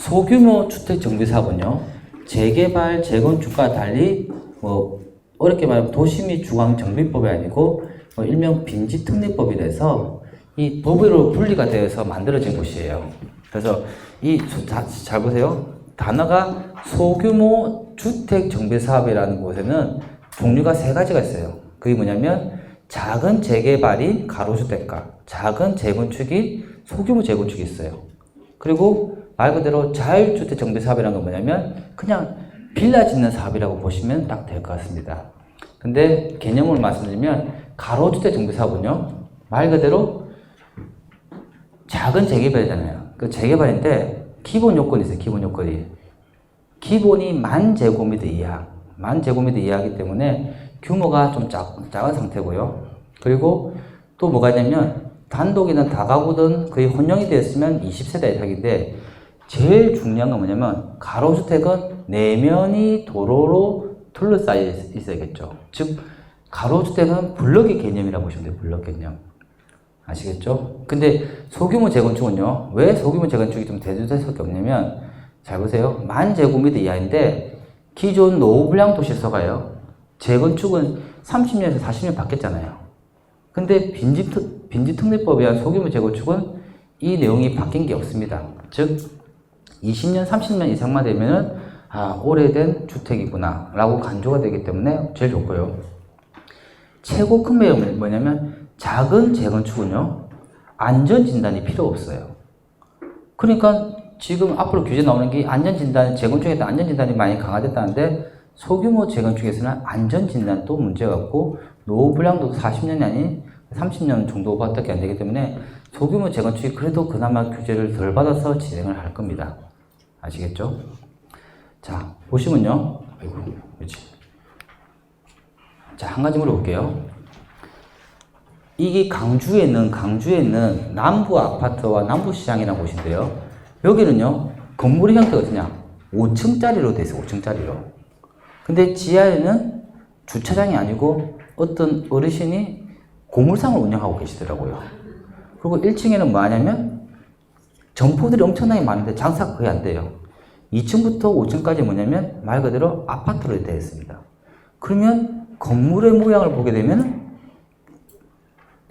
소규모 주택 정비 사업은요, 재개발, 재건축과 달리 어렵게 말하면 도시 및 주거 정비법이 아니고 일명 빈지 특례법이 돼서 이 법으로 분리가 되어서 만들어진 곳이에요. 그래서 잘 보세요. 단어가 소규모 주택 정비 사업이라는 곳에는 종류가 세 가지가 있어요. 그게 뭐냐면 작은 재개발인 가로주택가, 작은 재건축이 소규모 재건축이 있어요. 그리고 말 그대로 자율주택 정비 사업이라는 건 뭐냐면 그냥 빌라 짓는 사업이라고 보시면 딱 될 것 같습니다. 근데 개념을 말씀드리면 가로주택 정비 사업은요, 말 그대로 작은 재개발이잖아요. 그 재개발인데 기본 요건이 있어요. 기본 요건이. 기본이 10,000제곱미터 이하. 10,000제곱미터 이하이기 때문에 규모가 좀 작은 상태고요. 그리고 또 뭐가 있냐면 단독이든 다가구든 거의 혼용이 되었으면 20세대 이상인데 제일 중요한 건 뭐냐면 가로주택은 내면이 도로로 둘러싸여 있어야겠죠. 즉 가로주택은 블럭의 개념이라고 보시면 돼요. 블럭 개념. 아시겠죠? 근데 소규모 재건축은요, 왜 소규모 재건축이 좀 대두될 수밖에 없냐면 잘 보세요. 10,000제곱미터 이하인데 기존 노후불량 도시서가요, 재건축은 30년에서 40년 바뀌었잖아요. 근데 빈지특례법에 의한 소규모 재건축은 이 내용이 바뀐 게 없습니다. 즉 20년, 30년 이상만 되면은 오래된 주택이구나 라고 간주가 되기 때문에 제일 좋고요. 최고 큰 매력은 뭐냐면 작은 재건축은요, 안전진단이 필요 없어요. 그러니까 지금 앞으로 규제 나오는 게 안전진단, 재건축에 대한 안전진단이 많이 강화됐다는데 소규모 재건축에서는 안전진단도 문제가 없고 노후불량도 40년이 아닌 30년 정도밖에 안 되기 때문에 소규모 재건축이 그래도 그나마 규제를 덜 받아서 진행을 할 겁니다. 아시겠죠? 자, 보시면요. 아이고, 그렇지. 자, 한 가지 물어볼게요. 이게 강주에 있는 남부 아파트와 남부 시장이라는 곳인데요. 여기는요, 건물의 형태가 어떠냐? 5층짜리로 돼 있어요. 5층짜리로. 근데 지하에는 주차장이 아니고 어떤 어르신이 고물상을 운영하고 계시더라고요. 그리고 1층에는 뭐 하냐면 점포들이 엄청나게 많은데 장사가 거의 안 돼요. 2층부터 5층까지 뭐냐면 말 그대로 아파트로 되어 있습니다. 그러면 건물의 모양을 보게 되면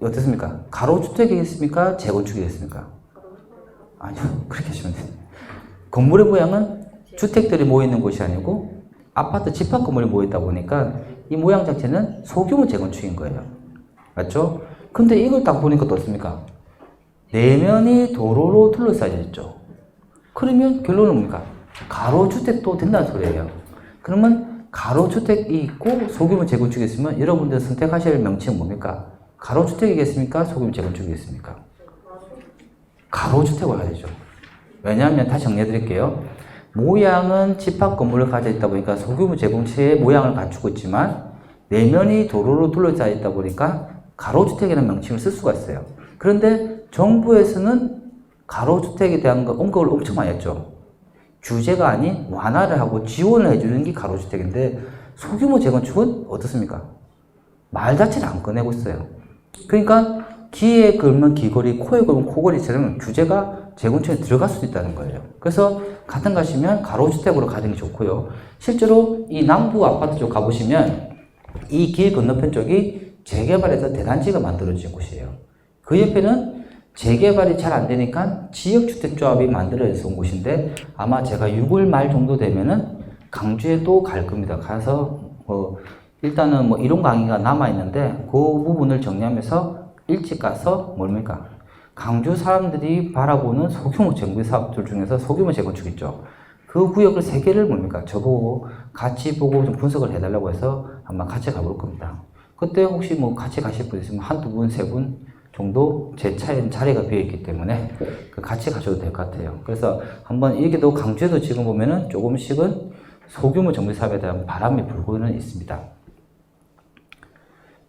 어떻습니까? 가로주택이겠습니까? 재건축이겠습니까? 아니요. 그렇게 하시면 돼요. 건물의 모양은 주택들이 모여있는 곳이 아니고 아파트 집합 건물이 모여있다 보니까 이 모양 자체는 소규모 재건축인 거예요. 맞죠? 근데 이걸 딱 보니까 어떻습니까? 내면이 도로로 둘러싸여 있죠. 그러면 결론은 뭡니까? 가로주택도 된다는 소리예요. 그러면 가로주택이 있고 소규모 재건축이 있으면 여러분들 선택하실 명칭은 뭡니까? 가로주택이겠습니까? 소규모 재건축이겠습니까? 가로주택을 해야 되죠. 왜냐하면 다시 정리해 드릴게요. 모양은 집합 건물을 가지고 있다 보니까 소규모 재건축의 모양을 갖추고 있지만 내면이 도로로 둘러싸여 있다 보니까 가로주택이라는 명칭을 쓸 수가 있어요. 그런데 정부에서는 가로주택에 대한 언급을 엄청 많이 했죠. 규제가 아닌 완화를 하고 지원을 해주는 게 가로주택인데 소규모 재건축은 어떻습니까? 말 자체를 안 꺼내고 있어요. 그러니까 귀에 걸면 귀걸이, 코에 걸면 코걸이처럼 규제가 재건축에 들어갈 수도 있다는 거예요. 그래서 같은 가시면 가로주택으로 가는 게 좋고요. 실제로 이 남부 아파트 쪽 가보시면 이 길 건너편 쪽이 재개발해서 대단지가 만들어진 곳이에요. 그 옆에는 재개발이 잘 안 되니까 지역주택조합이 만들어져서 온 곳인데 아마 제가 6월 말 정도 되면은 강주에도 갈 겁니다. 가서 일단은 이론 강의가 남아있는데 그 부분을 정리하면서 일찍 가서 뭡니까? 강주 사람들이 바라보는 소규모 정비 사업들 중에서 소규모 재건축 있죠. 그 구역을 3개를 뭡니까? 저보고 같이 보고 좀 분석을 해달라고 해서 아마 같이 가볼 겁니다. 그때 혹시 같이 가실 분 있으면 한두 분, 세 분 정도 제 차에는 자리가 비어있기 때문에 같이 가셔도 될 것 같아요. 그래서 한번 이게도 강주에도 지금 보면은 조금씩은 소규모 정비 사업에 대한 바람이 불고는 있습니다.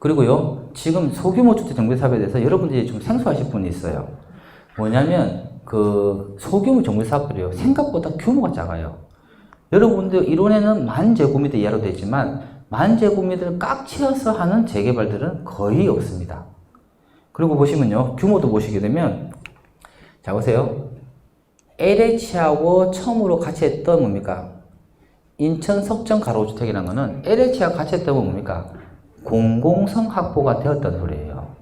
그리고요, 지금 소규모 주택 정비 사업에 대해서 여러분들이 좀 생소하실 분이 있어요. 뭐냐면 소규모 정비 사업들이요, 생각보다 규모가 작아요. 여러분들 이론에는 10,000제곱미터 이하로 되지만 10,000제곱미터를 꽉 채워서 하는 재개발들은 거의 없습니다. 그리고 보시면요, 규모도 보시게 되면 자 보세요. LH하고 처음으로 같이 했던 뭡니까? 인천 석정 가로주택이라는 거는 LH하고 같이 했던 건 뭡니까? 공공성 확보가 되었다는 소리예요.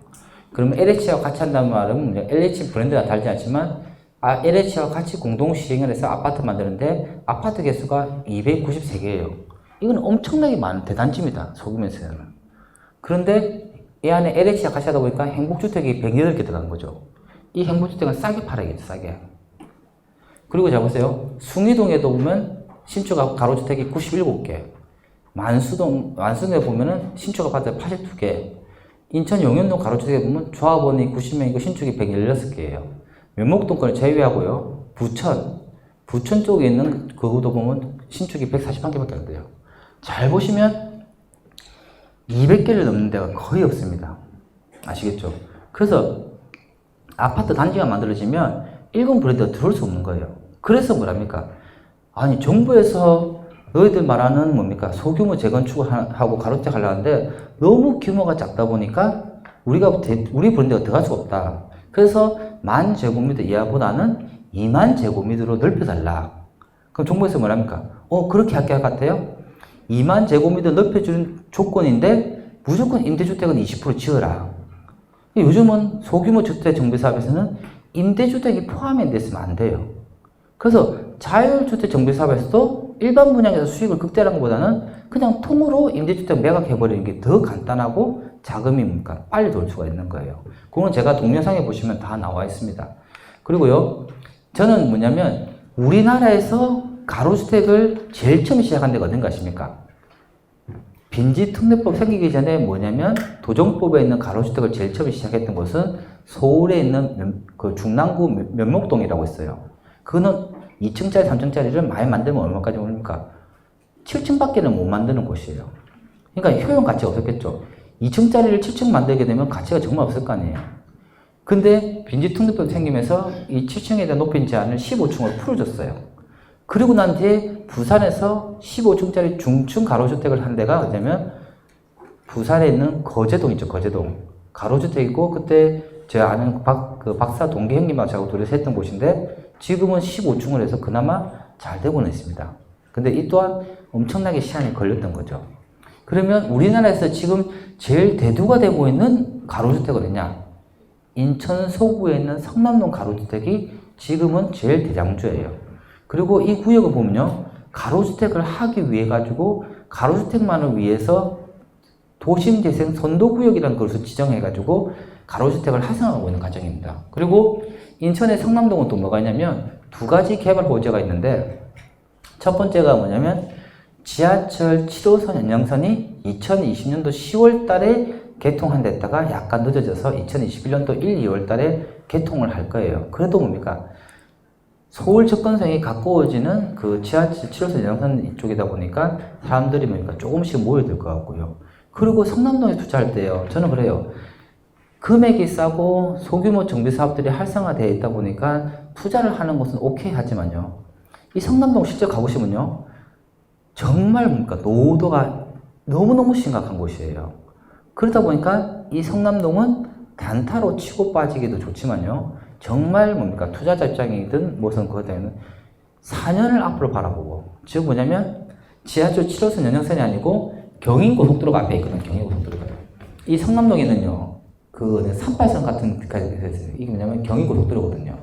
그러면 LH하고 같이 한다는 말은 LH 브랜드가 다르지 않지만 LH와 같이 공동 시행을 해서 아파트 만드는데 아파트 개수가 293개예요. 이건 엄청나게 많은 대단지입니다. 소규모에서는. 그런데 이 안에 LH와 같이 하다 보니까 행복주택이 108개 들어간 거죠. 이 행복주택은 싸게 팔아야겠죠. 싸게. 그리고 자 보세요. 숭이동에도 보면 신축 가로주택이 97개. 만수동에 보면은 신축 아파트 82개. 인천 용현동 가로주택에 보면 조합원이 90명이고 신축이 116개예요. 면목동권을 제외하고요. 부천 쪽에 있는 그것도 보면 신축이 141개밖에 안 돼요. 잘 보시면 200개를 넘는 데가 거의 없습니다. 아시겠죠? 그래서 아파트 단지가 만들어지면 일본 브랜드가 들어올 수 없는 거예요. 그래서 뭐랍니까? 아니 정부에서 너희들 말하는 뭡니까? 소규모 재건축을 하고 가로주택 하려는데 너무 규모가 작다 보니까 우리 브랜드가 들어갈 수가 없다. 그래서 10,000제곱미터 이하보다는 20,000제곱미터로 넓혀달라. 그럼 정부에서 뭐랍니까? 그렇게 할 것 같아요? 20,000제곱미터 넓혀주는 조건인데 무조건 임대주택은 20% 지어라. 요즘은 소규모 주택 정비사업에서는 임대주택이 포함이 됐으면 안 돼요. 그래서 자율주택 정비사업에서도 일반 분양에서 수익을 극대화하는 것보다는 그냥 통으로 임대주택 매각해버리는 게 더 간단하고 자금이 뭡니까? 빨리 돌 수가 있는 거예요. 그건 제가 동영상에 보시면 다 나와 있습니다. 그리고요, 저는 뭐냐면 우리나라에서 가로주택을 제일 처음 시작한 데가 어딘가 아십니까? 빈지특례법 생기기 전에 뭐냐면 도정법에 있는 가로주택을 제일 처음 시작했던 곳은 서울에 있는 그 중랑구 면목동이라고 있어요. 그거는 2층짜리, 3층짜리를 많이 만들면 얼마까지 오릅니까? 7층밖에는 못 만드는 곳이에요. 그러니까 효용 가치가 없었겠죠. 2층짜리를 7층 만들게 되면 가치가 정말 없을 거 아니에요. 근데 빈지특례법이 생기면서 이 7층에 대한 높이 제한을 15층으로 풀어줬어요. 그리고 난 뒤에 부산에서 15층짜리 중층 가로주택을 한 데가 어디냐면 부산에 있는 거제동 있죠. 거제동. 가로주택이고 그때 제가 아는 박사 동기 형님하고 저하고 둘이서 했던 곳인데 지금은 15층을 해서 그나마 잘 되고는 있습니다. 근데 이 또한 엄청나게 시간이 걸렸던 거죠. 그러면 우리나라에서 지금 제일 대두가 되고 있는 가로주택은 어디냐? 인천 서구에 있는 성남동 가로주택이 지금은 제일 대장주예요. 그리고 이 구역을 보면요. 가로주택을 하기 위해 가지고 가로주택만을 위해서 도심재생 선도구역이라는 것을 지정해 가지고 가로주택을 활성화하고 있는 과정입니다. 그리고 인천의 성남동은 또 뭐가 있냐면 두 가지 개발 호재가 있는데 첫 번째가 뭐냐면 지하철 7호선 연장선이 2020년도 10월 달에 개통한 데다가 약간 늦어져서 2021년도 1, 2월 달에 개통을 할 거예요. 그래도 뭡니까? 서울 접근성이 가까워지는 그 지하철 7호선 연장선 이쪽이다 보니까 사람들이 뭡니까? 조금씩 모여들 것 같고요. 그리고 성남동에 투자할 때요. 저는 그래요. 금액이 싸고 소규모 정비 사업들이 활성화되어 있다 보니까 투자를 하는 것은 오케이 하지만요. 이 성남동 실제 가보시면요. 정말 뭡니까? 노후도가 너무너무 심각한 곳이에요. 그러다 보니까 이 성남동은 단타로 치고 빠지기도 좋지만요. 정말 뭡니까? 투자자 입장이든 무슨 그거든 4년을 앞으로 바라보고 즉 뭐냐면 지하철 7호선 연장선이 아니고 경인고속도로가 앞에 있거든요. 경인고속도로가. 이 성남동에는요. 그 38선 같은 데까지 있어요. 이게 뭐냐면 경인고속도로거든요.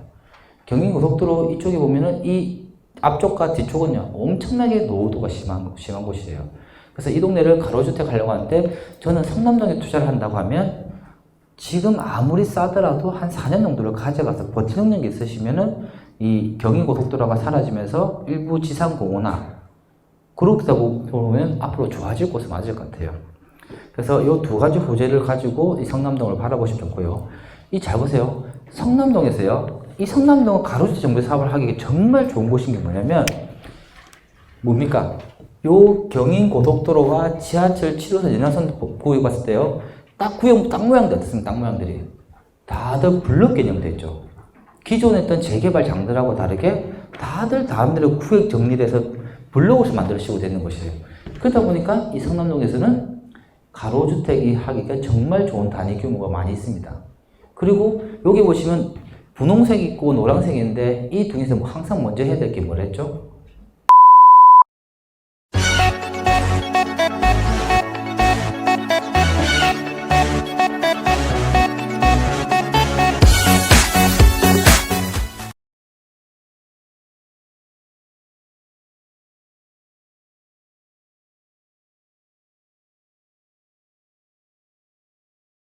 경인고속도로 이쪽에 보면은 이 앞쪽과 뒤쪽은요. 엄청나게 노후도가 심한 곳이에요. 그래서 이 동네를 가로주택 하려고 하는데 저는 성남동에 투자를 한다고 하면 지금 아무리 싸더라도 한 4년 정도를 가져가서 버티는 능력이 있으시면은 이 경인고속도로가 사라지면서 일부 지상공원화 그렇다 보면 앞으로 좋아질 곳은 맞을 것 같아요. 그래서 이 두 가지 호재를 가지고 이 성남동을 바라보시면 좋고요. 이 잘 보세요. 성남동에서요. 이 성남동은 가로주택 정비 사업을 하기 정말 좋은 곳인 게 뭐냐면 뭡니까? 요 경인고속도로와 지하철 7호선 연장선 구역 봤을 때요. 딱 모양도 어떻습니까? 땅 모양들이. 다들 블럭 개념도 있죠. 기존에 있던 재개발장들하고 다르게 다들 다음대로 구역 정리를 해서 블록을 만들어지고 되는 것이에요. 그러다 보니까 이 성남동에서는 가로주택이 하기가 정말 좋은 단위 규모가 많이 있습니다. 그리고 여기 보시면 분홍색 있고 노란색 있는데 이 중에서 항상 먼저 해야 될 게 뭐랬죠?